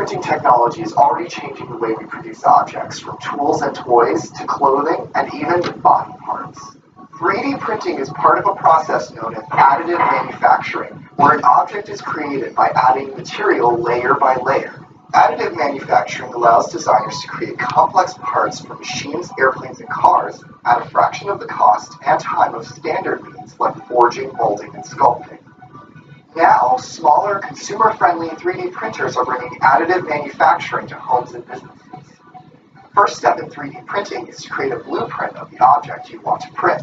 printing technology is already changing the way we produce objects, from tools and toys to clothing and even body parts. 3D printing is part of a process known as additive manufacturing, where an object is created by adding material layer by layer. Additive manufacturing allows designers to create complex parts for machines, airplanes, and cars at a fraction of the cost and time of standard means like forging, molding, and sculpting. Now, smaller, consumer-friendly 3D printers are bringing additive manufacturing to homes and businesses. The first step in 3D printing is to create a blueprint of the object you want to print.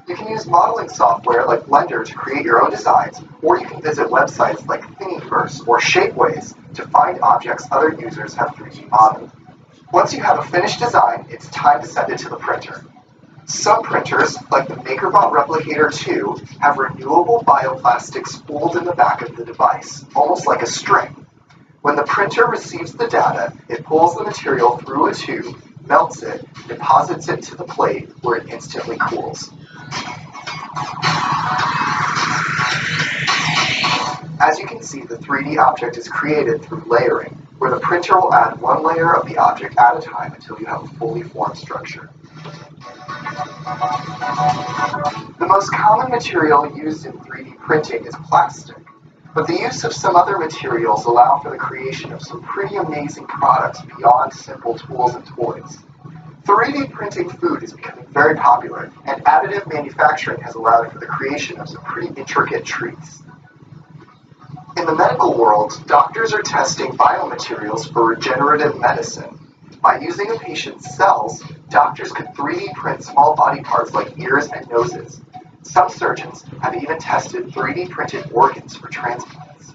You can use modeling software like Blender to create your own designs, or you can visit websites like Thingiverse or Shapeways to find objects other users have 3D modeled. Once you have a finished design, it's time to send it to the printer. Some printers, like the MakerBot Replicator 2, have renewable bioplastics spooled in the back of the device, almost like a string. When the printer receives the data, it pulls the material through a tube, melts it, deposits it to the plate where it instantly cools. As you can see, the 3D object is created through layering, where the printer will add one layer of the object at a time until you have a fully formed structure. The most common material used in 3D printing is plastic, but the use of some other materials allow for the creation of some pretty amazing products beyond simple tools and toys. 3D printing food is becoming very popular, and additive manufacturing has allowed for the creation of some pretty intricate treats. In the medical world, doctors are testing biomaterials for regenerative medicine. By using a patient's cells, doctors could 3D print small body parts like ears and noses. Some surgeons have even tested 3D printed organs for transplants.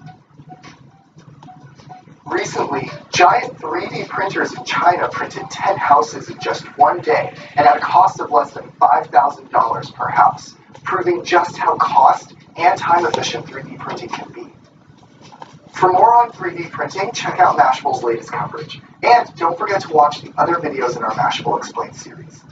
Recently, giant 3D printers in China printed 10 houses in just one day and at a cost of less than $5,000 per house, proving just how cost and time-efficient 3D printing can be. For more on 3D printing, check out Mashable's latest coverage. And don't forget to watch the other videos in our Mashable Explained series.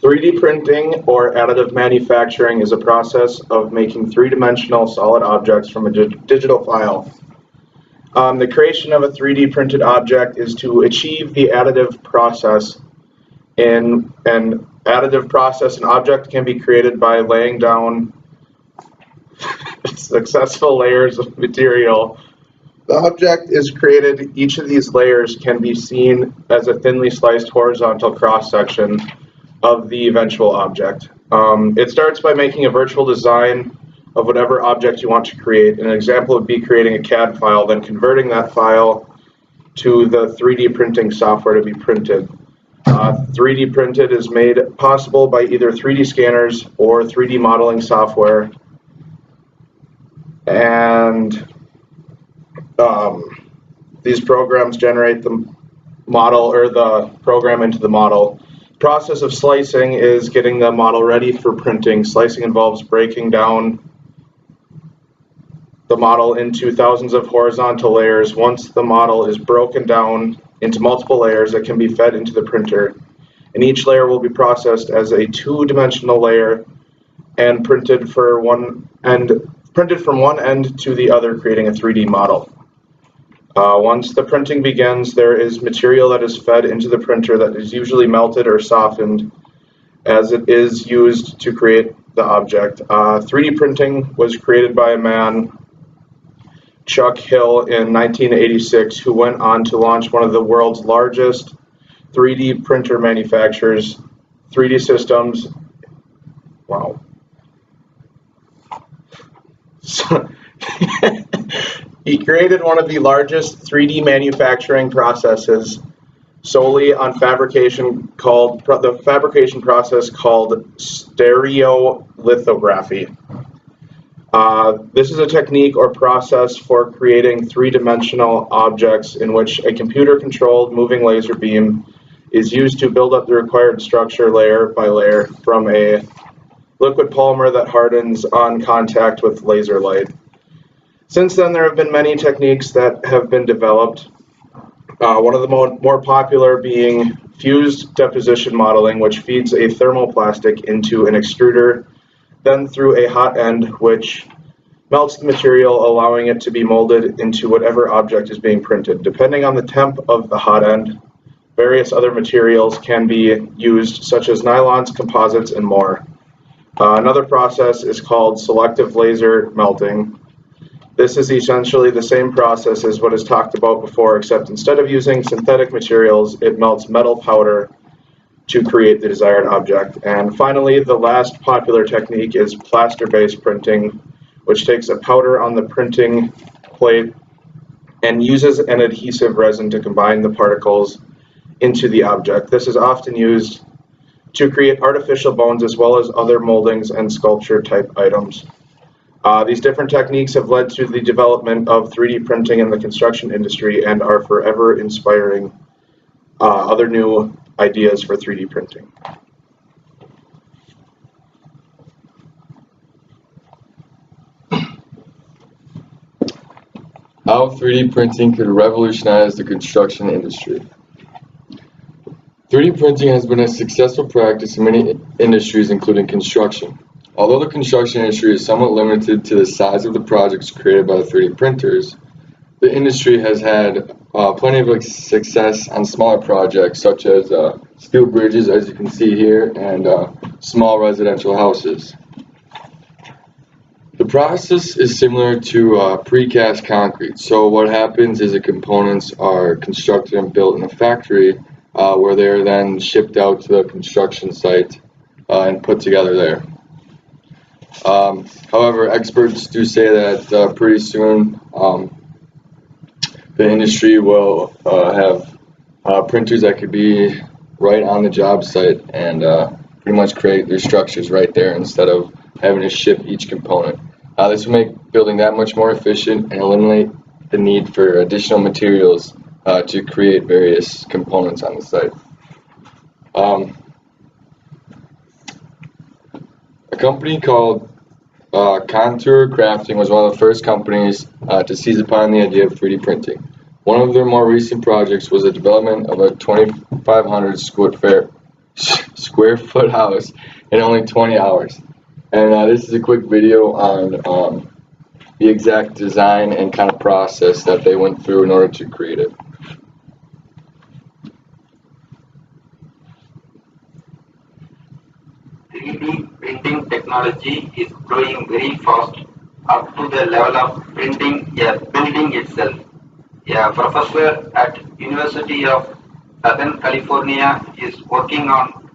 "3D printing, or additive manufacturing, is a process of making three-dimensional solid objects from a digital file. The creation of a 3D printed object is to achieve the additive process. In an additive process, an object can be created by laying down successful layers of material. The object is created. Each of these layers can be seen as a thinly sliced horizontal cross-section of the eventual object. It starts by making a virtual design of whatever object you want to create. An example would be creating a CAD file, then converting that file to the 3D printing software to be printed. 3D printed is made possible by either 3D scanners or 3D modeling software, and these programs generate the model or the program into the model. The process of slicing is getting the model ready for printing. Slicing involves breaking down the model into thousands of horizontal layers. Once the model is broken down into multiple layers, it can be fed into the printer, and each layer will be processed as a two-dimensional layer and printed from one end to the other, creating a 3D model. Once the printing begins, there is material that is fed into the printer that is usually melted or softened as it is used to create the object. 3D printing was created by a man, Chuck Hill, in 1986, who went on to launch one of the world's largest 3D printer manufacturers, 3D Systems. Wow. So, he created one of the largest 3D manufacturing processes solely on fabrication process called stereolithography. This is a technique or process for creating three-dimensional objects in which a computer-controlled moving laser beam is used to build up the required structure layer by layer from a liquid polymer that hardens on contact with laser light. Since then, there have been many techniques that have been developed. One of the more popular being fused deposition modeling, which feeds a thermoplastic into an extruder then through a hot end, which melts the material, allowing it to be molded into whatever object is being printed. Depending on the temp of the hot end, various other materials can be used, such as nylons, composites, and more. Another process is called selective laser melting. This is essentially the same process as what is talked about before, except instead of using synthetic materials, it melts metal powder to create the desired object. And finally, the last popular technique is plaster-based printing, which takes a powder on the printing plate and uses an adhesive resin to combine the particles into the object. This is often used to create artificial bones as well as other moldings and sculpture type items. These different techniques have led to the development of 3D printing in the construction industry and are forever inspiring other new ideas for 3D printing. How 3D printing could revolutionize the construction industry. 3D printing has been a successful practice in many industries, including construction. Although the construction industry is somewhat limited to the size of the projects created by the 3D printers, the industry has had plenty of success on smaller projects such as steel bridges, as you can see here, and small residential houses. The process is similar to precast concrete. So what happens is the components are constructed and built in a factory where they're then shipped out to the construction site and put together there. However, experts do say that pretty soon the industry will have printers that could be right on the job site and pretty much create their structures right there instead of having to ship each component. This will make building that much more efficient and eliminate the need for additional materials to create various components on the site. A company called Contour Crafting was one of the first companies to seize upon the idea of 3D printing. One of their more recent projects was the development of a 2,500 square foot house in only 20 hours. And this is a quick video on the exact design and kind of process that they went through in order to create it. 3D printing technology is growing very fast up to the level of printing a building itself. A professor at University of Southern California is working on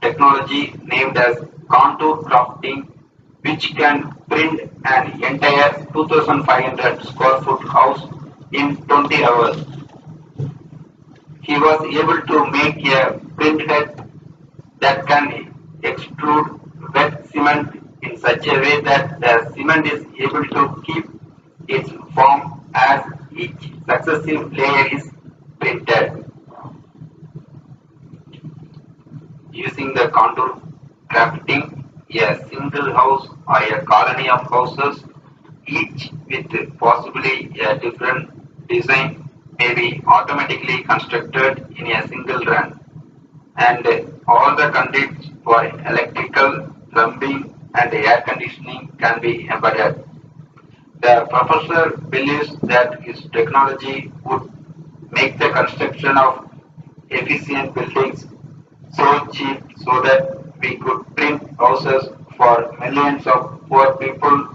technology named as contour crafting, which can print an entire 2,500 square foot house in 20 hours. He was able to make a print head that can extrude wet cement in such a way that the cement is able to keep its form as each successive layer is printed. Using the contour crafting, a single house or a colony of houses, each with possibly a different design, may be automatically constructed in a single run, and all the conduits for electrical, plumbing, and air conditioning can be embedded. The professor believes that his technology would make the construction of efficient buildings so cheap so that we could print houses for millions of poor people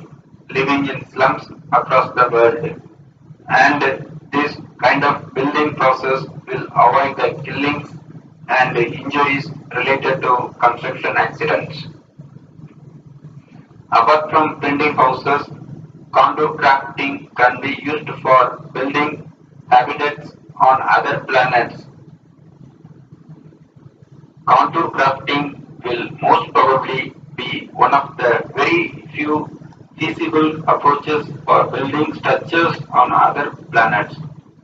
living in slums across the world. And this kind of building process will avoid the killings and injuries related to construction accidents. Apart from printing houses, contour crafting can be used for building habitats on other planets. Contour crafting will most probably be one of the very few feasible approaches for building structures on other planets,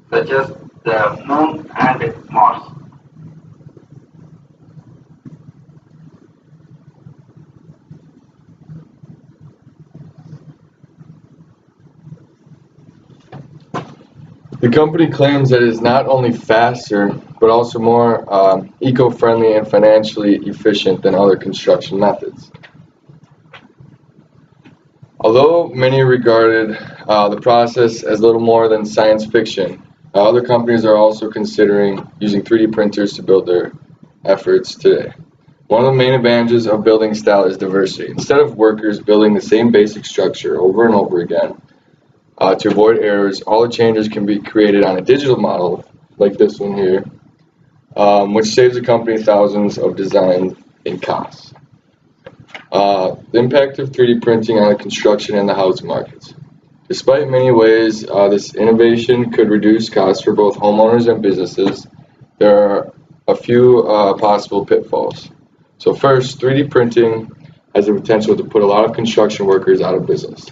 such as the Moon and Mars. The company claims that it is not only faster, but also more eco-friendly and financially efficient than other construction methods. Although many regarded the process as little more than science fiction, other companies are also considering using 3D printers to build their efforts today. One of the main advantages of building style is diversity. Instead of workers building the same basic structure over and over again to avoid errors, all the changes can be created on a digital model, like this one here, which saves the company thousands of designs in costs. The impact of 3D printing on the construction and the housing markets. Despite many ways this innovation could reduce costs for both homeowners and businesses, there are a few possible pitfalls. So first, 3D printing has the potential to put a lot of construction workers out of business.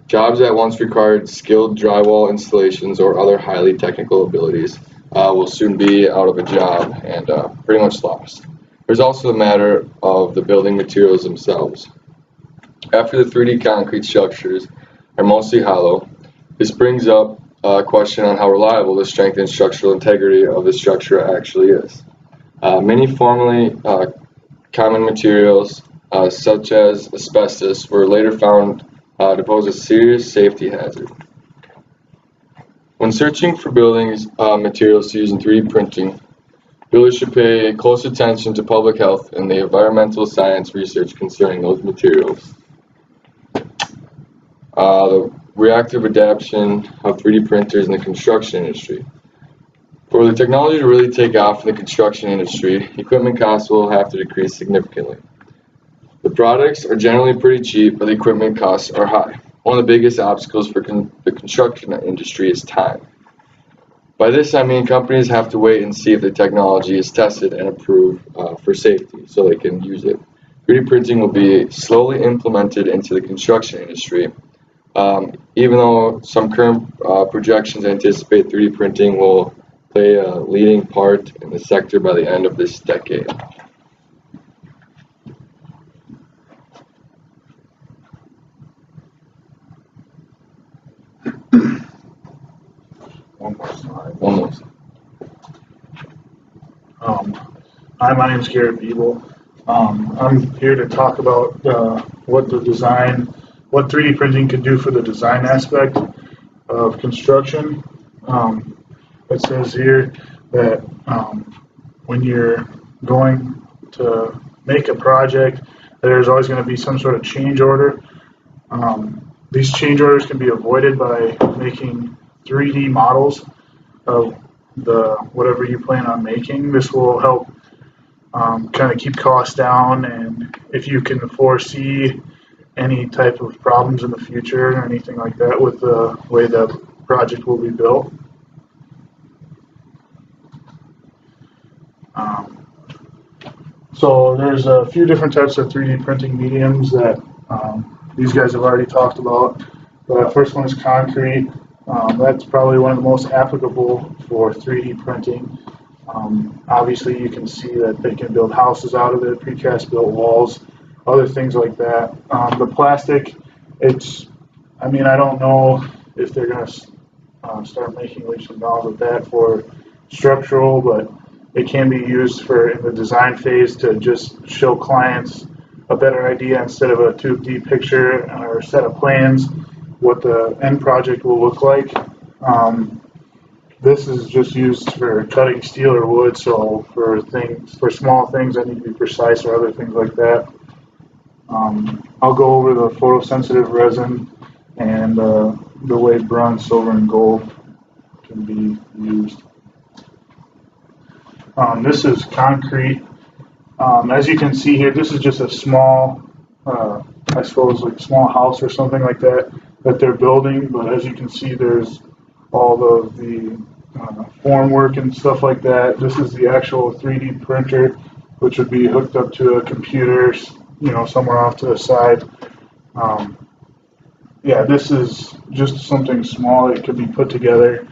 Jobs that once required skilled drywall installations or other highly technical abilities will soon be out of a job and pretty much lost. There's also the matter of the building materials themselves. After the 3D concrete structures are mostly hollow, this brings up a question on how reliable the strength and structural integrity of the structure actually is. Many formerly common materials, such as asbestos, were later found to pose a serious safety hazard. When searching for buildings materials to use in 3D printing, builders should pay close attention to public health and the environmental science research concerning those materials. The reactive adaptation of 3D printers in the construction industry. For the technology to really take off in the construction industry, equipment costs will have to decrease significantly. The products are generally pretty cheap, but the equipment costs are high. One of the biggest obstacles for the construction industry is time. By this I mean companies have to wait and see if the technology is tested and approved for safety so they can use it. 3D printing will be slowly implemented into the construction industry, even though some current projections anticipate 3D printing will play a leading part in the sector by the end of this decade. One more slide. Almost. Hi, my name is Garrett Beeble. I'm here to talk about what 3D printing can do for the design aspect of construction. It says here that when you're going to make a project, there's always going to be some sort of change order. These change orders can be avoided by making 3D models of whatever you plan on making. This will help kind of keep costs down, and if you can foresee any type of problems in the future or anything like that with the way the project will be built. So there's a few different types of 3D printing mediums that these guys have already talked about. The first one is concrete. That's probably one of the most applicable for 3D printing. Obviously you can see that they can build houses out of it, precast built walls, other things like that. The plastic, I don't know if they're going to start making leaps and bounds with that for structural, but it can be used in the design phase to just show clients a better idea instead of a 2D picture or a set of plans, what the end project will look like. This is just used for cutting steel or wood, so for small things that need to be precise or other things like that. I'll go over the photosensitive resin and the way bronze, silver, and gold can be used. This is concrete. As you can see here, this is just a small, like small house or something like that they're building. But as you can see, there's all of the form work and stuff like that. This is the actual 3D printer, which would be hooked up to a computer, somewhere off to the side. This is just something small that could be put together.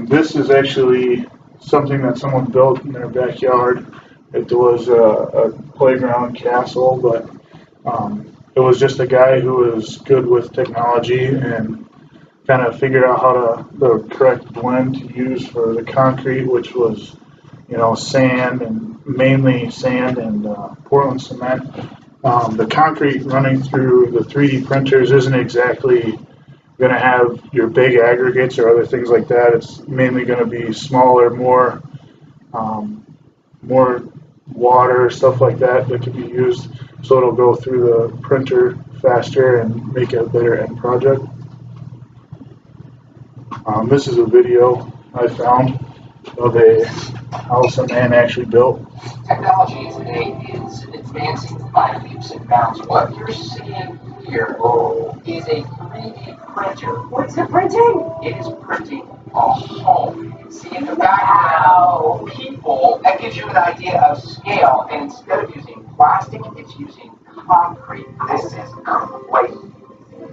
This is actually something that someone built in their backyard. It was a playground castle, but it was just a guy who was good with technology and kind of figured out the correct blend to use for the concrete, which was, sand, and mainly sand and Portland cement. The concrete running through the 3D printers isn't exactly going to have your big aggregates or other things like that. It's mainly going to be smaller, more water, stuff like that can be used, so it'll go through the printer faster and make a better end project. This is a video I found of a house a man actually built. Technology today is advancing by leaps and bounds. What you're seeing here is a 3D printer. What's it printing? It is printing a home. You can see in the background people. That gives you an idea of scale. And instead of using plastic, it's using concrete. This is quite.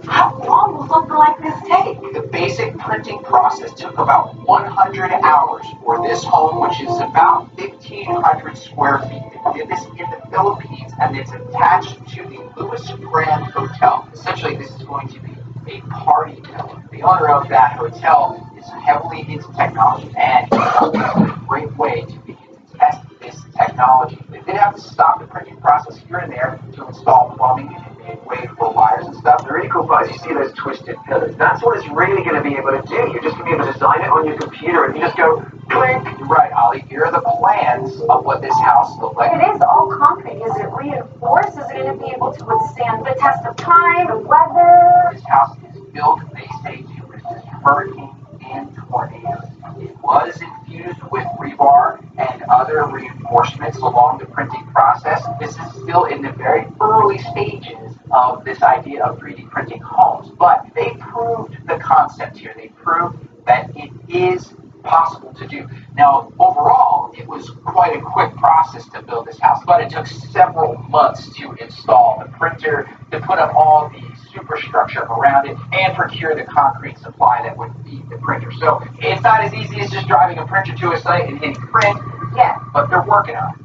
How long will something like this take? The basic printing process took about 100 hours for this home, which is about 1,500 square feet. They did this in the Philippines, and it's attached to the Lewis Grand Hotel. Essentially, this is going to be a party villa. The owner of that hotel is heavily into technology, and it's a great way to begin to test this technology. They did have to stop the printing process here and there to install plumbing and wait for wires and stuff. The really cool part is you see those twisted pillars. That's what it's really going to be able to do. You're just going to be able to design it on your computer and you just go, clink. You're right, Ollie. Here are the plans of what this house looks like. It is all concrete. Is it reinforced? Is it going to be able to withstand the test of time, the weather? This house is built, they say, to resist hurricanes and tornadoes. It was infused with rebar and other reinforcements along the printing process. This is still in the very early stages of this idea of 3D printing homes, but they proved the concept here. They proved that it is possible to do. Now, overall, it was quite a quick process to build this house, but it took several months to install the printer, to put up all the superstructure around it, and procure the concrete supply that would feed the printer. So it's not as easy as just driving a printer to a site and hitting print yet, but they're working on it.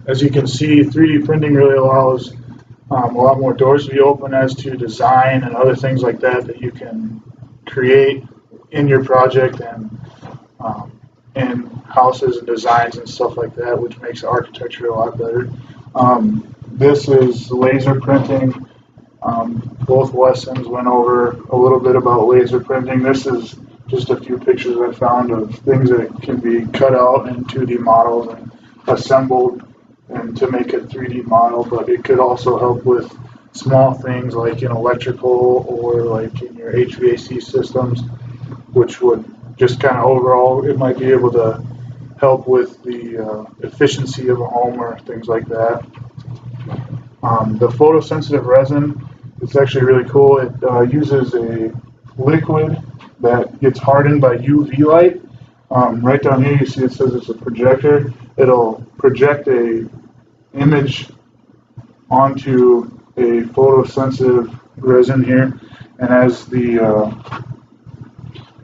As you can see, 3D printing really allows a lot more doors to be open as to design and other things like that you can create in your project and in houses and designs and stuff like that, which makes architecture a lot better. This is laser printing. Both lessons went over a little bit about laser printing. This is just a few pictures I found of things that can be cut out in 2D models and assembled and to make a 3D model, but it could also help with small things like in electrical or like in your HVAC systems, which would just kind of overall, it might be able to help with the efficiency of a home or things like that. The photosensitive resin, it's actually really cool. It uses a liquid that gets hardened by UV light. Right down here you see it says it's a projector. It'll project a image onto a photosensitive resin here, and as the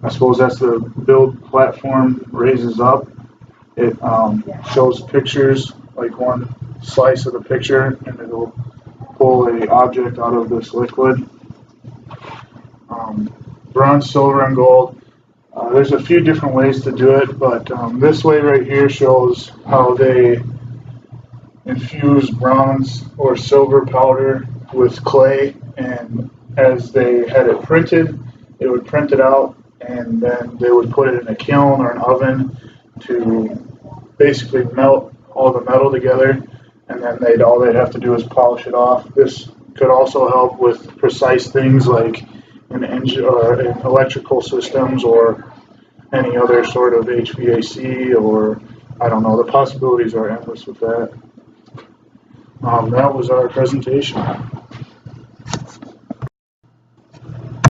I suppose as the build platform raises up, it shows pictures, like one slice of the picture, and it'll pull a object out of this liquid. Bronze, silver, and gold. There's a few different ways to do it, but this way right here shows how they infuse bronze or silver powder with clay, and as they had it printed, they would print it out, and then they would put it in a kiln or an oven to basically melt all the metal together, and then all they'd have to do is polish it off. This could also help with precise things like in engine or in electrical systems or any other sort of HVAC, or I don't know, the possibilities are endless with that. That was our presentation.